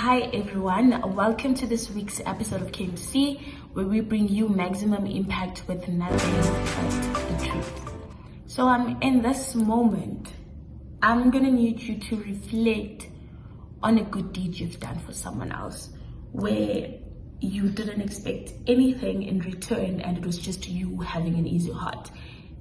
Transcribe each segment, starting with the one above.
Hi everyone, welcome to this week's episode of KMC, where we bring you maximum impact with nothing but the truth. So in this moment, I'm gonna need you to reflect on a good deed you've done for someone else, where you didn't expect anything in return and it was just you having an easy heart.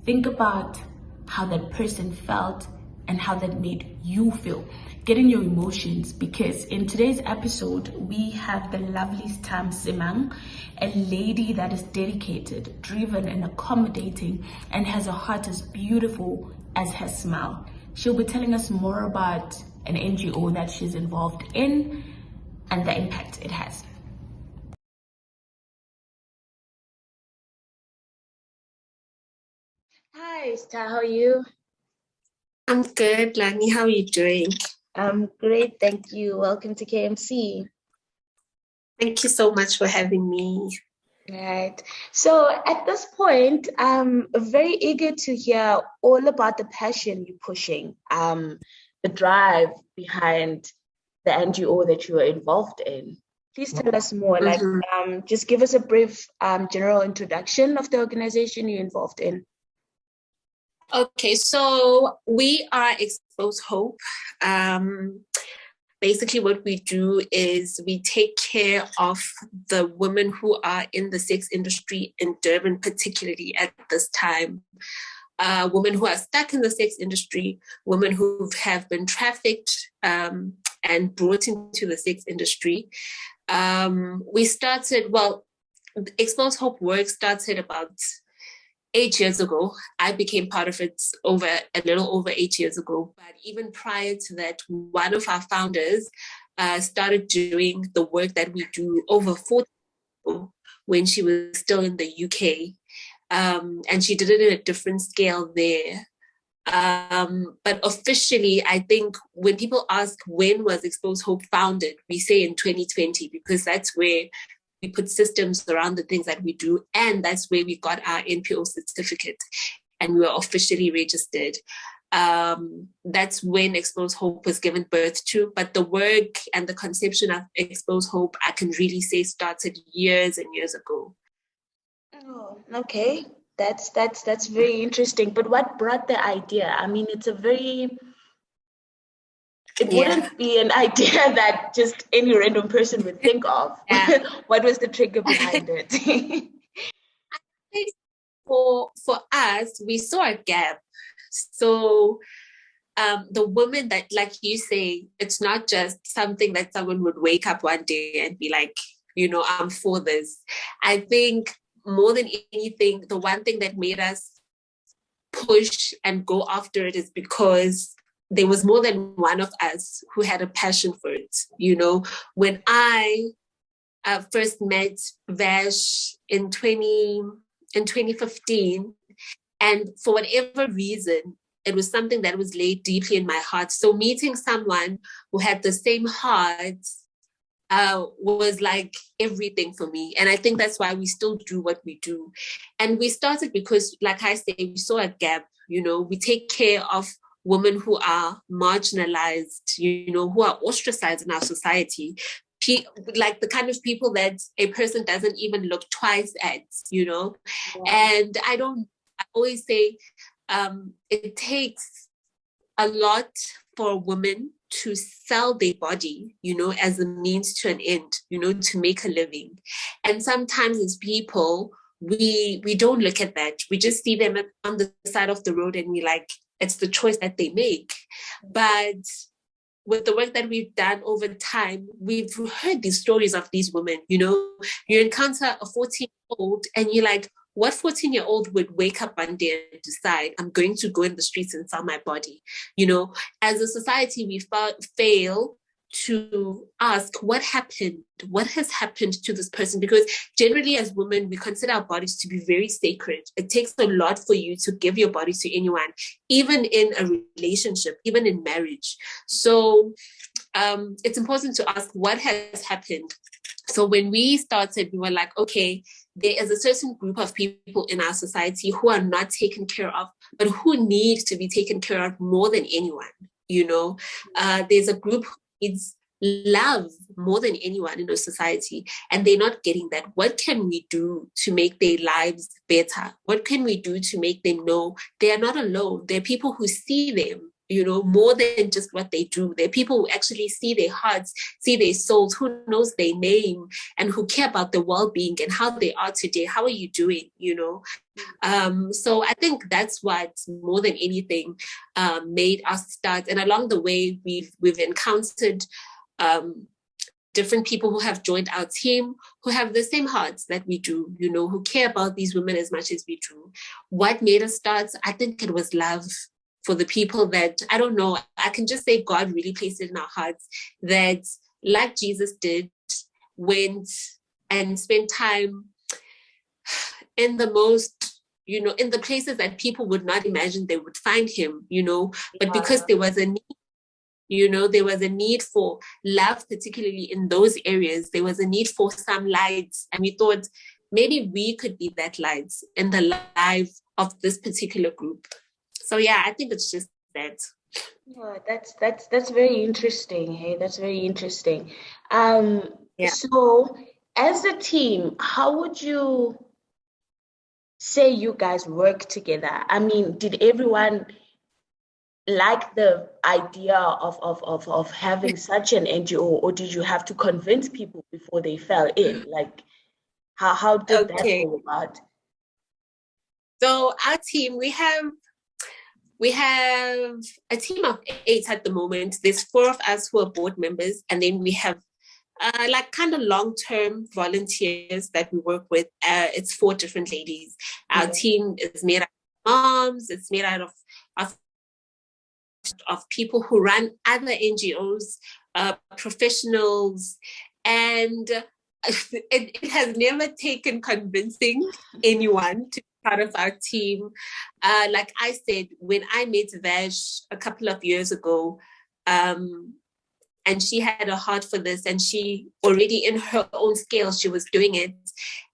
Think about how that person felt and how that made you feel. Get in your emotions, because in today's episode we have the lovely Sthandiwe Msimang, a lady that is dedicated, driven and accommodating, and has a heart as beautiful as her smile. She'll be telling us more about an NGO that she's involved in and the impact it has. Hi Star, how are you? I'm good, Lanie. How are you doing? I'm great, thank you. Welcome to KMC. Thank you so much for having me. Right. So at this point, I'm very eager to hear all about the passion you're pushing, the drive behind the NGO that you are involved in. Please tell us more, just give us a brief general introduction of the organization you're involved in. Okay, so we are Expose Hope. Basically what we do is we take care of the women who are in the sex industry in Durban, particularly at this time. Women who are stuck in the sex industry, women who have been trafficked and brought into the sex industry. We started, Expose Hope work started about 8 years ago. I became part of it a little over 8 years ago. But even prior to that, one of our founders started doing the work that we do over 40 years ago when she was still in the UK. And she did it in a different scale there. But officially, I think when people ask when was Expose Hope founded, we say in 2020, because that's where we put systems around the things that we do, and that's where we got our NPO certificate and we were officially registered. That's when Expose Hope was given birth to, but the work and the conception of Expose Hope, I can really say, started years and years ago. Oh, okay. That's very interesting. But what brought the idea? I mean, it wouldn't be an idea that just any random person would think of. Yeah. What was the trigger behind it? For us, we saw a gap. So the women that, like you say, it's not just something that someone would wake up one day and be like, I'm for this. I think more than anything, the one thing that made us push and go after it is because there was more than one of us who had a passion for it. When I first met Vash in 2015, and for whatever reason, it was something that was laid deeply in my heart. So meeting someone who had the same heart was like everything for me. And I think that's why we still do what we do. And we started because, like I say, we saw a gap. We take care of women who are marginalized, who are ostracized in our society, like the kind of people that a person doesn't even look twice at, Yeah. And I always say it takes a lot for a woman to sell their body, as a means to an end, to make a living. And sometimes as people, we don't look at that. We just see them on the side of the road and we like, it's the choice that they make. But with the work that we've done over time, we've heard these stories of these women. You encounter a 14-year-old and you're like, what 14-year-old would wake up one day and decide, I'm going to go in the streets and sell my body? As a society, we fail to ask what happened, what has happened to this person? Because generally as women, we consider our bodies to be very sacred. It takes a lot for you to give your body to anyone, even in a relationship, even in marriage. So it's important to ask what has happened. So when we started, we were like, okay, there is a certain group of people in our society who are not taken care of, but who need to be taken care of more than anyone. There's a group who needs love more than anyone in our society, and they're not getting that. What can we do to make their lives better? What can we do to make them know they are not alone? There are people who see them, more than just what they do. There are people who actually see their hearts, see their souls, who knows their name, and who care about their well-being and how they are today. How are you doing? So I think that's what more than anything made us start. And along the way, we've encountered different people who have joined our team, who have the same hearts that we do, who care about these women as much as we do. What made us start? I think it was love for the people that, I don't know, I can just say God really placed it in our hearts that, like Jesus did, went and spent time in the most, in the places that people would not imagine they would find him, but because there was a need, there was a need for love, particularly in those areas. There was a need for some light. And we thought maybe we could be that light in the life of this particular group. So yeah, I think it's just that. Oh, that's very interesting. Hey, that's very interesting. So as a team, how would you say you guys work together? I mean, did everyone like the idea of having such an NGO, or did you have to convince people before they fell in? Like, how did that go about? So our team, we have a team of 8 at the moment. There's 4 of us who are board members, and then we have like kind of long-term volunteers that we work with. It's 4 different ladies. Our team is made out of moms. It's made out of people who run other NGOs, professionals, and it has never taken convincing anyone to be part of our team. Like I said, when I met Vash a couple of years ago, and she had a heart for this, and she already in her own scale, she was doing it.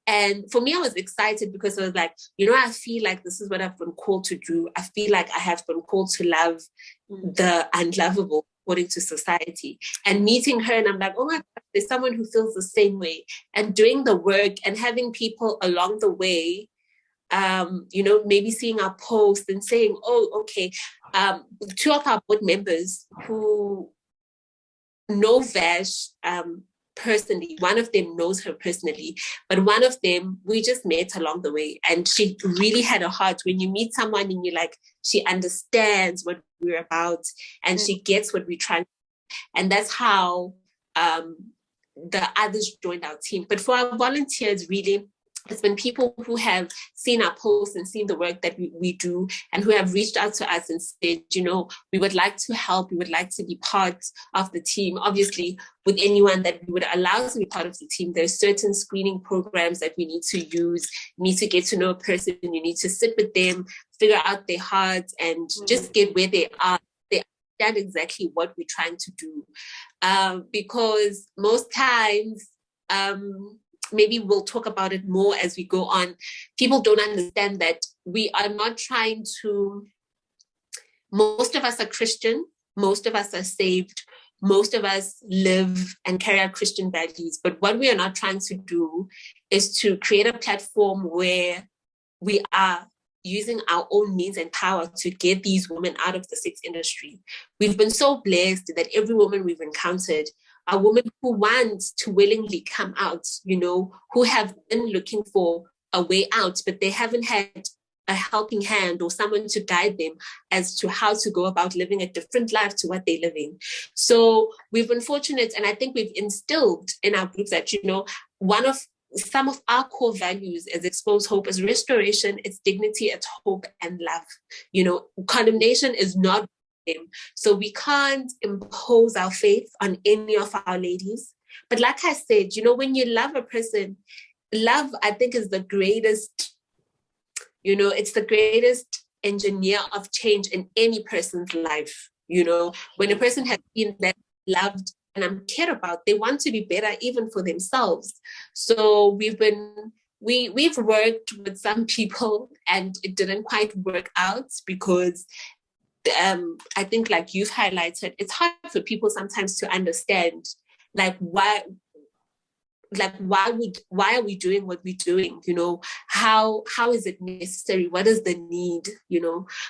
And for me, I was excited because I was like, I feel like this is what I've been called to do. I feel like I have been called to love the unlovable according to society. And meeting her, and I'm like, oh my God, there's someone who feels the same way. And doing the work and having people along the way, maybe seeing our post and saying, oh, okay, 2 of our board members who know Vash personally. One of them knows her personally, but one of them, we just met along the way, and she really had a heart. When you meet someone and you're like, she understands what we're about, and she gets what we're trying. And that's how the others joined our team. But for our volunteers, really, it's been people who have seen our posts and seen the work that we do, and who have reached out to us and said, we would like to help, we would like to be part of the team. Obviously, with anyone that we would allow to be part of the team, there's certain screening programs that we need to use. You need to get to know a person, you need to sit with them, figure out their hearts, and just get where they are. They understand exactly what we're trying to do. Because most times, maybe we'll talk about it more as we go on, people don't understand that we are not trying to, most of us are Christian, most of us are saved, most of us live and carry out Christian values. But what we are not trying to do is to create a platform where we are using our own means and power to get these women out of the sex industry. We've been so blessed that every woman we've encountered are women who want to willingly come out, who have been looking for a way out, but they haven't had a helping hand or someone to guide them as to how to go about living a different life to what they're living. So we've been fortunate, and I think we've instilled in our groups that, some of our core values as Expose Hope is restoration, it's dignity, it's hope and love. Condemnation is not. So we can't impose our faith on any of our ladies. But like I said, when you love a person, love, I think, is the greatest, it's the greatest engineer of change in any person's life. When a person has been loved and cared about, they want to be better even for themselves. So we've worked with some people, and it didn't quite work out because I think like you've highlighted, it's hard for people sometimes to understand like why are we doing what we're doing, how is it necessary, what is the need,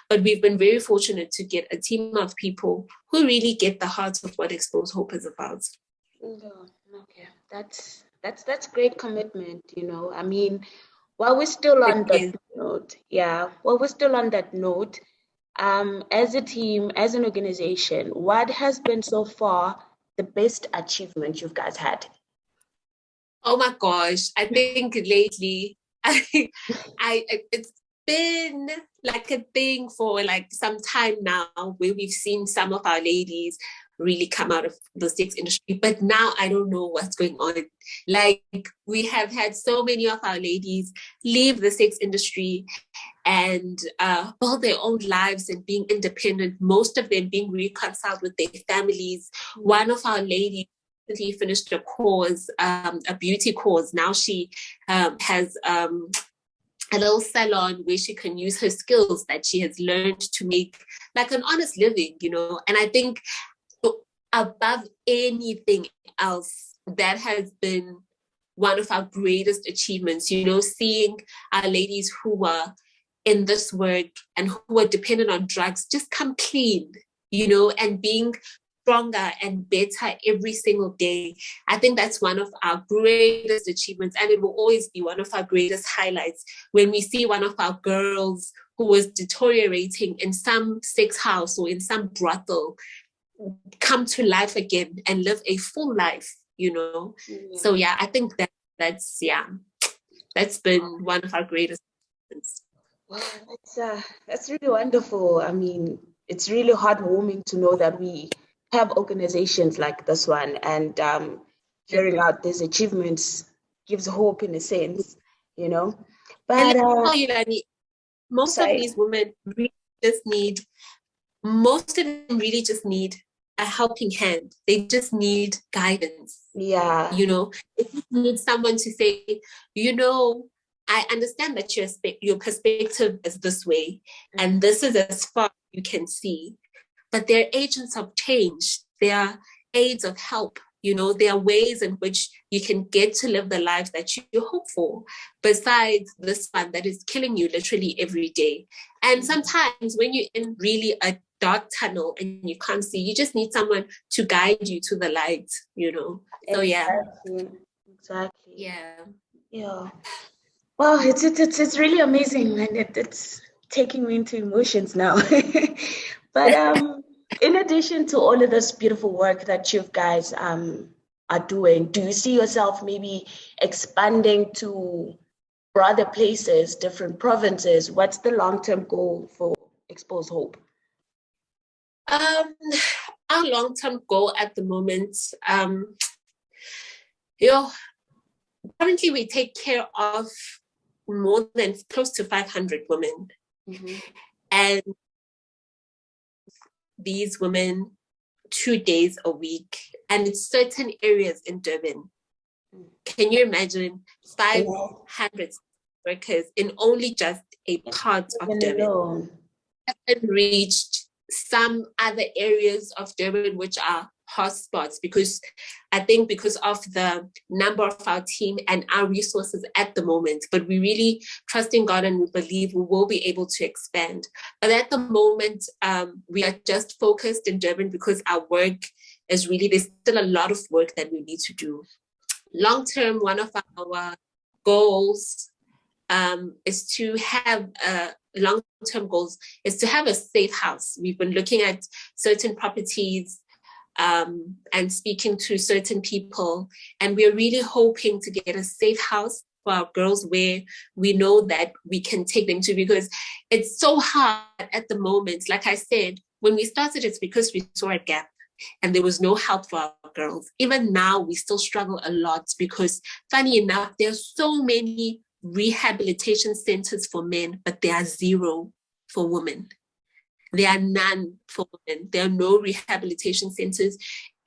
but we've been very fortunate to get a team of people who really get the heart of what Expose Hope is about. Okay, that's great commitment. I mean, while we're still on that note, as a team, as an organization, what has been so far the best achievement you guys had? Oh my gosh, I think lately it's been like a thing for like some time now, where we've seen some of our ladies really come out of the sex industry, but now I don't know what's going on. Like, we have had so many of our ladies leave the sex industry and build their own lives and being independent, most of them being reconciled with their families. One of our ladies finished a course, a beauty course. Now she has a little salon where she can use her skills that she has learned to make like an honest living, and I think above anything else, that has been one of our greatest achievements, seeing our ladies who were in this work and who were dependent on drugs just come clean, and being stronger and better every single day. I think that's one of our greatest achievements, and it will always be one of our greatest highlights when we see one of our girls who was deteriorating in some sex house or in some brothel come to life again and live a full life, So yeah, I think that's been one of our greatest achievements. Wow, that's really wonderful. I mean, it's really heartwarming to know that we have organizations like this one, and hearing out these achievements gives hope in a sense, But and tell you, Lanie, most of these women really just need a helping hand. They just need guidance. Yeah. They just need someone to say, I understand that your perspective is this way, and this is as far as you can see. But there are agents of change. There are aids of help. There are ways in which you can get to live the life that you hope for, besides this one that is killing you literally every day. And sometimes when you're in really a dark tunnel and you can't see, you just need someone to guide you to the light, So Exactly. Yeah. Well, it's really amazing, and it's taking me into emotions now. But in addition to all of this beautiful work that you guys are doing, do you see yourself maybe expanding to broader places, different provinces? What's the long-term goal for Expose Hope? Our long-term goal at the moment, currently we take care of more than close to 500 women. And these women 2 days a week, and it's certain areas in Durban. Can you imagine 500 workers in only just a part of Durban? And reached some other areas of Durban which are hotspots, because I think because of the number of our team and our resources at the moment, but we really trust in God and we believe we will be able to expand. But at the moment, we are just focused in Durban because our work is really, there's still a lot of work that we need to do. Long term, one of our goals is to have long-term goals is to have a safe house. We've been looking at certain properties and speaking to certain people, and we're really hoping to get a safe house for our girls where we know that we can take them to, because it's so hard at the moment. Like I said, when we started, it's because we saw a gap and there was no help for our girls. Even now, we still struggle a lot because, funny enough, there's so many rehabilitation centers for men, but there are zero for women. There are none for women. There are no rehabilitation centers.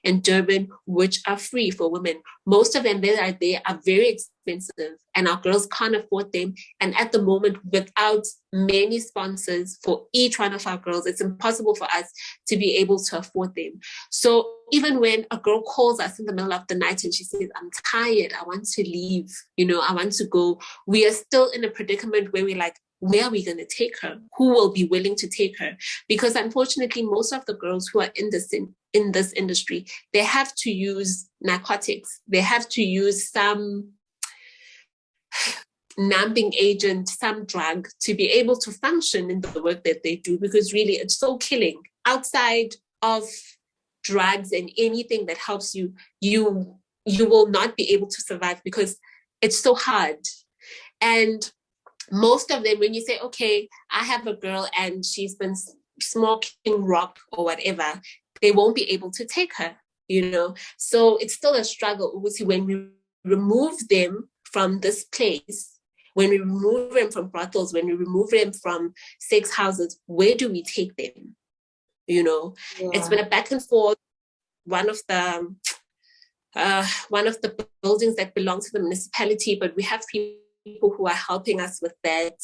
in Durban, which are free for women. Most of them they are very expensive, and our girls can't afford them. And at the moment, without many sponsors for each one of our girls, it's impossible for us to be able to afford them. So even when a girl calls us in the middle of the night and she says, I'm tired, I want to leave, I want to go, we are still in a predicament where we're like, where are we going to take her? Who will be willing to take her? Because unfortunately, most of the girls who are in this industry, they have to use narcotics. They have to use some numbing agent, some drug to be able to function in the work that they do, because really it's so killing. Outside of drugs and anything that helps you, you will not be able to survive because it's so hard. And most of them, when you say, okay, I have a girl and she's been smoking rock or whatever, they won't be able to take her, So it's still a struggle. When we remove them from this place, when we remove them from brothels, when we remove them from sex houses, where do we take them? It's been a back and forth. One of the buildings that belong to the municipality, but we have people who are helping us with that.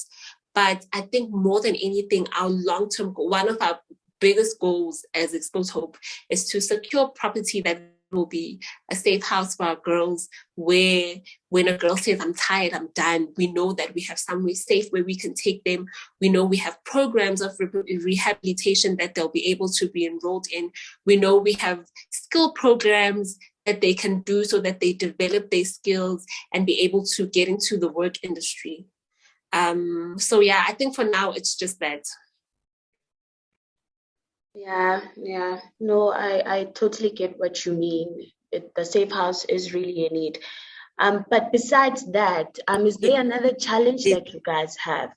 But I think more than anything, our long-term goal, one of our biggest goals as Expose Hope, is to secure property that will be a safe house for our girls, where when a girl says, I'm tired, I'm done, we know that we have somewhere safe where we can take them. We know we have programs of rehabilitation that they'll be able to be enrolled in. We know we have skill programs that they can do so that they develop their skills and be able to get into the work industry. So yeah, I think for now it's just that. Yeah. No, I totally get what you mean. The safe house is really a need. But besides that, is there another challenge that you guys have?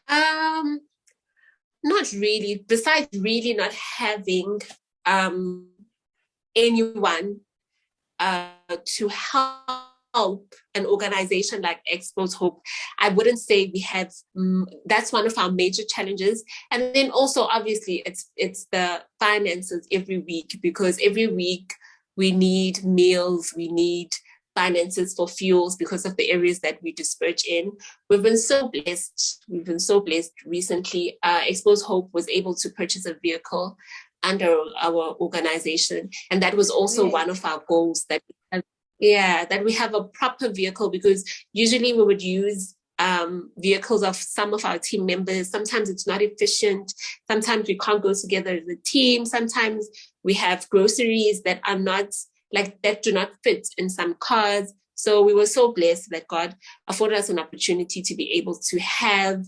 Not really. Besides really not having anyone to help an organization like Expose Hope, I wouldn't say we have. That's one of our major challenges. And then also, obviously, it's the finances every week, because every week we need meals, we need finances for fuels because of the areas that we disperse in. We've been so blessed. Recently. Expose Hope was able to purchase a vehicle under our organization, and that was also one of our goals, that we have a proper vehicle, because usually we would use vehicles of some of our team members. Sometimes it's not efficient. Sometimes we can't go together as a team. Sometimes we have groceries that are not that do not fit in some cars. So we were so blessed that God afforded us an opportunity to be able to have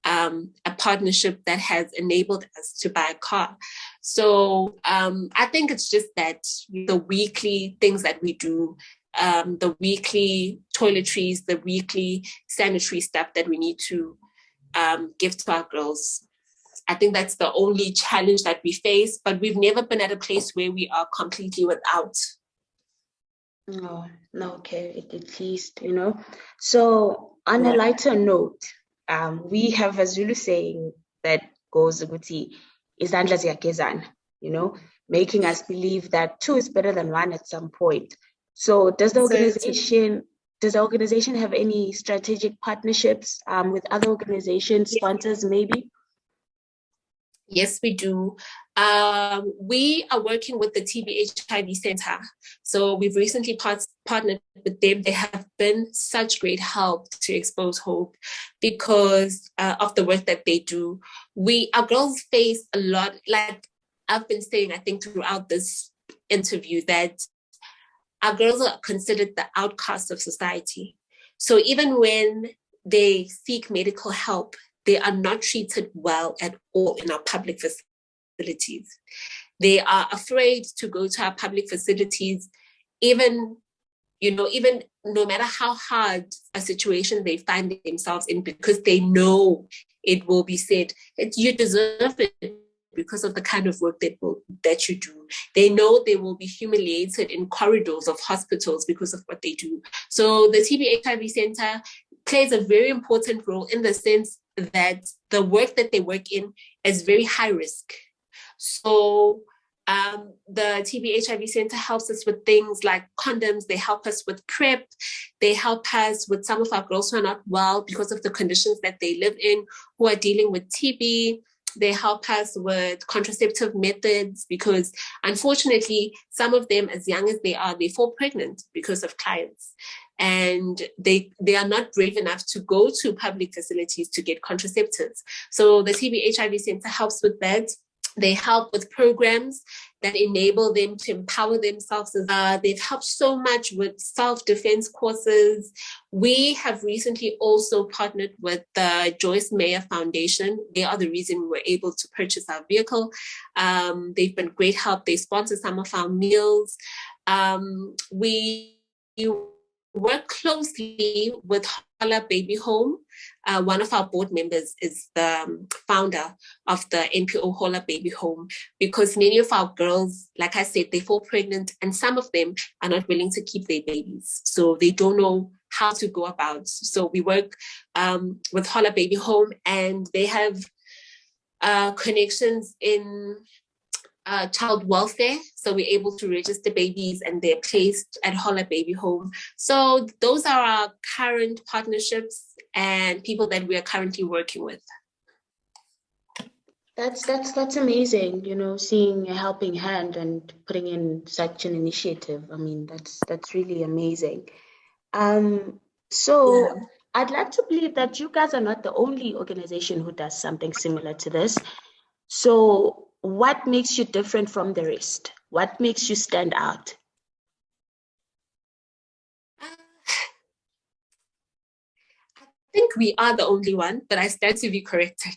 a partnership that has enabled us to buy a car. So I think it's just that the weekly things that we do, the weekly toiletries, the weekly sanitary stuff that we need to give to our girls. I think that's the only challenge that we face, but we've never been at a place where we are completely without. No, okay, at least, So on a lighter note, we have a Zulu saying that goes ukuthi izandla ziyagezana, making us believe that two is better than one at some point. So does the organization have any strategic partnerships with other organizations, sponsors maybe? Yes, we do. We are working with the TB HIV Center. So we've recently partnered with them. They have been such great help to Expose Hope because of the work that they do. Our girls face a lot, like I've been saying, I think throughout this interview, that our girls are considered the outcasts of society. So even when they seek medical help, they are not treated well at all in our public facilities. They are afraid to go to our public facilities, even no matter how hard a situation they find themselves in, because they know it will be said, you deserve it because of the kind of work that you do. They know they will be humiliated in corridors of hospitals because of what they do. So the TB HIV Center plays a very important role in the sense that the work that they work in is very high risk. So The TB HIV Center helps us with things like condoms. They help us with PrEP. They help us with some of our girls who are not well because of the conditions that they live in, who are dealing with TB. They help us with contraceptive methods because, unfortunately, some of them, as young as they are, they fall pregnant because of clients. And they are not brave enough to go to public facilities to get contraceptives. So the TB HIV Center helps with that. They help with programs that enable them to empower themselves. They've helped so much with self-defense courses. We have recently also partnered with the Joyce Meyer Foundation. They are the reason we were able to purchase our vehicle. They've been great help. They sponsor some of our meals. We work closely with Hola Baby Home. One of our board members is the founder of the NPO Hola Baby Home, because many of our girls, like I said, they fall pregnant and some of them are not willing to keep their babies. So they don't know how to go about. So we work with Hola Baby Home, and they have connections in child welfare. So we're able to register babies and they're placed at Hola Baby Home. So those are our current partnerships and people that we are currently working with. That's amazing, you know, seeing a helping hand and putting in such an initiative. I mean, that's really amazing. So Yeah. I'd like to believe that you guys are not the only organization who does something similar to this. So what makes you different from the rest? What makes you stand out? I think we are the only one, but I stand to be corrected.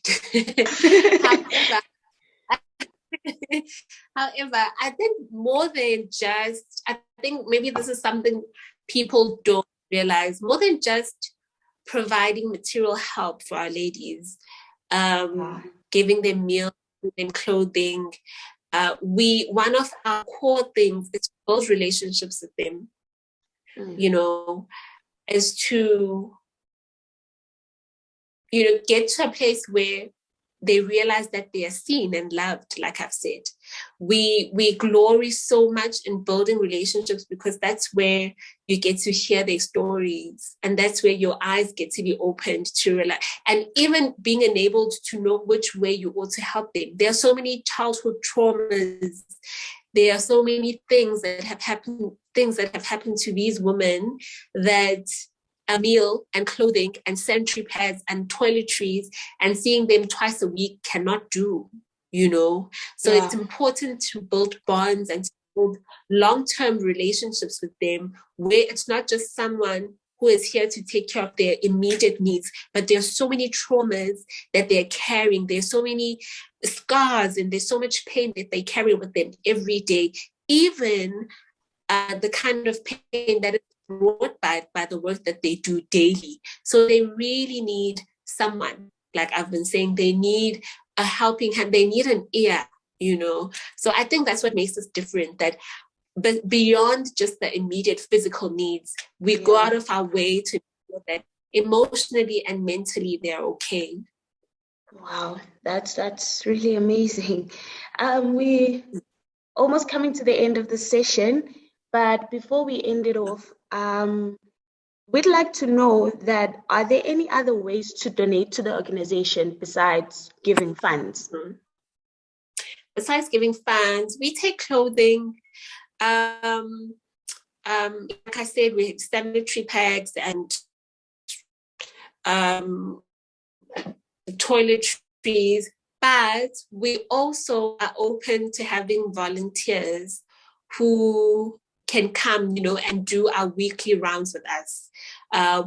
However, I think more than just, I think maybe this is something people don't realize, more than just providing material help for our ladies, giving them meals, giving them clothing. One of our core things is to build relationships with them, you know, is to, you know, get to a place where they realize that they are seen and loved. Like I've said, we glory so much in building relationships because that's where you get to hear their stories, and that's where your eyes get to be opened to realize, and even being enabled to know which way you ought to help them. There are so many childhood traumas. There are so many things that have happened to these women that a meal and clothing and sanitary pads and toiletries and seeing them twice a week cannot do, you know? So it's important to build bonds and to build long-term relationships with them where it's not just someone who is here to take care of their immediate needs, but there's so many traumas that they're carrying. There's so many scars and there's so much pain that they carry with them every day, even the kind of pain that is brought by the work that they do daily. So they really need someone, like I've been saying, they need a helping hand, they need an ear, you know. So I think that's what makes us different, that but beyond just the immediate physical needs, we go out of our way to know that emotionally and mentally they're okay. Wow, that's really amazing. We almost coming to the end of the session, but before we end it off, we'd like to know that are there any other ways to donate to the organization besides giving funds? Besides giving funds, we take clothing. Like I said, we have sanitary pads and toiletries, but we also are open to having volunteers who can come, you know, and do our weekly rounds with us.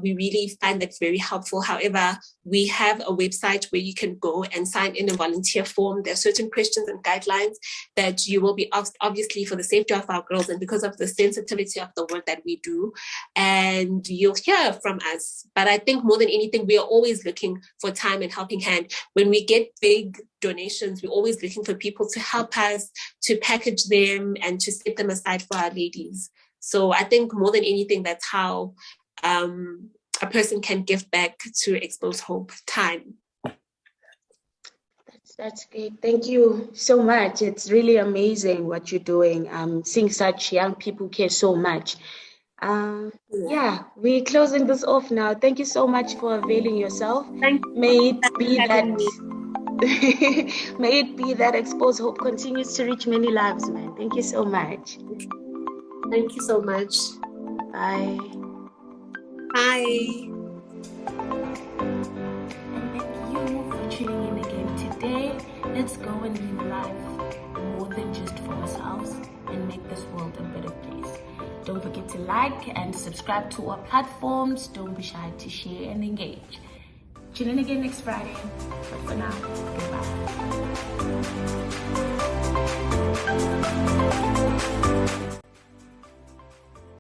We really find that very helpful. However, we have a website where you can go and sign in a volunteer form. There are certain questions and guidelines that you will be asked, obviously, for the safety of our girls and because of the sensitivity of the work that we do. And you'll hear from us. But I think more than anything, we are always looking for time and helping hand. When we get big donations, we're always looking for people to help us, to package them and to set them aside for our ladies. So I think more than anything, that's how a person can give back to Expose Hope: time. That's great. Thank you so much. It's really amazing what you're doing. Seeing such young people care so much. Yeah, we're closing this off now. Thank you so much for availing yourself. Thank May you it be for having that me. may it be that Expose Hope continues to reach many lives, man. Thank you so much. Thank you so much. Bye. Bye. And thank you for tuning in again today. Let's go and live life more than just for ourselves and make this world a better place. Don't forget to like and subscribe to our platforms. Don't be shy to share and engage. Tune in again next Friday. But for now, goodbye.